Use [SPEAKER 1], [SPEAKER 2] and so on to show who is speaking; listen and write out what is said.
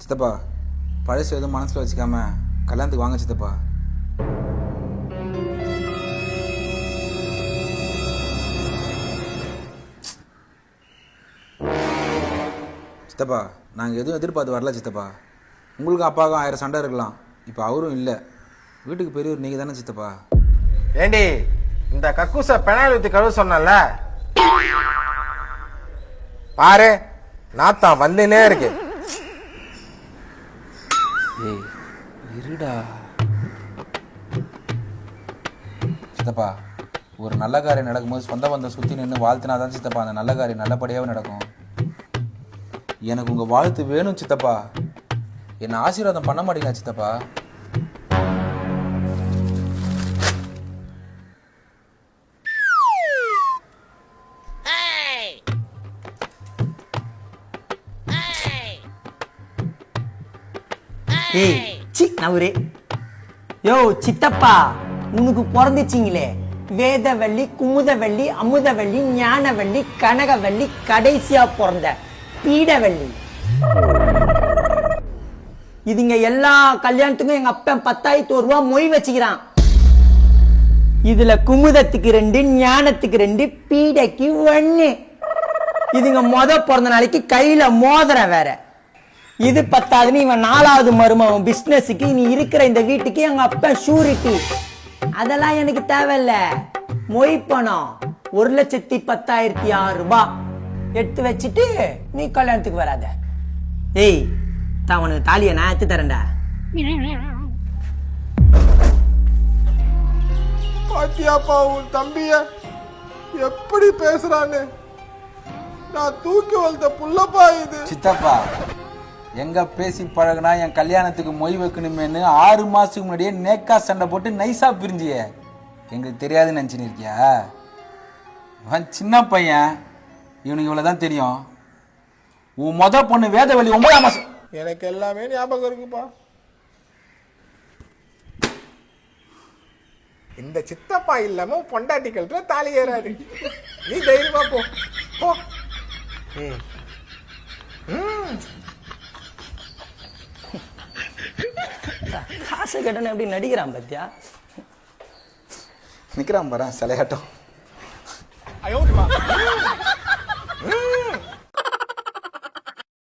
[SPEAKER 1] சித்தப்பா பழசு எதுவும் மனசில் வச்சுக்காம கல்யாணத்துக்கு வாங்க சித்தப்பா. சித்தப்பா நாங்கள் எதுவும் எதிர்பார்த்து வரல சித்தப்பா. உங்களுக்கும் அப்பாவுக்கும் 1000 சண்டை இருக்கலாம். இப்போ அவரும் இல்லை. வீட்டுக்கு பெரியவர் நீங்கள் தானே சித்தப்பா.
[SPEAKER 2] ஏண்டி இந்த கக்கூச பெனாயில் ஊற்றி கழுவ சொன்னல பாரு நாத்தான் வந்துனே இருக்கு.
[SPEAKER 1] ஏய் இருடா சித்தப்பா. ஒரு நல்ல காரியம் நடக்கும்போது சொந்த பந்தம் சுற்றி நின்று வாழ்த்தினாதான் சித்தப்பா அந்த நல்ல காரியம் நல்லபடியாகவே நடக்கும். எனக்கு உங்கள் வாழ்த்து வேணும் சித்தப்பா. என்னை ஆசீர்வாதம் பண்ண மாட்டீங்களா சித்தப்பா?
[SPEAKER 3] ஏய் சி நவரே யோ சித்தப்பா, உனக்கு பிறந்துச்சிங்களே வேதவள்ளி, குமுதவள்ளி, அமுதவள்ளி, ஞானவள்ளி, கனகவள்ளி, கடைசியா பிறந்த பீடவள்ளி. இதுங்க எல்லா கல்யாணத்துக்கும் எங்க அப்பா 10,000 ரூபாய் மொய் வச்சுக்கிறான். இதுல குமுதத்துக்கு 2, ஞானத்துக்கு 2, பீடைக்கு 1. இதுங்க பிறந்த நாளைக்கு கையில மோதிரம் வேற. இது 10ஆவதுன்னு இவன் 4வது மருமகன் பிசினஸுக்கு நீ இருக்கிற இந்த வீட்டுக்கு எங்க அப்பா ஷூரிட்டி. அதெல்லாம் எனக்கு தேவையில்ல. மொய் பணம் 1,10,600 ரூபாய் எடுத்து வச்சுட்டு நீ கல்யாணத்துக்கு வராத. ஏய் தான் உனக்கு தாலியை நான் எடுத்து தரேன்டா.
[SPEAKER 2] பாத்தியாப்பா உன் தம்பிய எப்படி பேசுறான்னு? நான் தூக்கி வளர்த்த புள்ளப்பா இது.
[SPEAKER 1] சித்தப்பா எங்க பேசி பழகுனா என் கல்யாணத்துக்கு மொய் வைக்கணுமேனு 6 மாசத்துக்கு முன்னாடியே நேக்கா சண்டை போட்டு நைஸா பிரிஞ்சியே. எங்களுக்கு தெரியாதுன்னு நினச்சின்னு இருக்கியா? இவன் சின்ன பையன், இவனுக்கு இவ்வளோதான் தெரியும். உன் பொண்ணு வேதவள்ளி 9ஆம் மாசம்.
[SPEAKER 2] எனக்கு எல்லாமே ஞாபகம் இருக்குப்பா. இந்த சித்தப்பா இல்லாம பொண்டாட்டிகள்ல தாலி ஏறாது. நீ தைரியமா போ போ.
[SPEAKER 3] காசு கட்டணும் எப்படி நடிக்கிறான் பத்தியா?
[SPEAKER 1] நிக்கிறான் பாரு சிலையாட்டம்.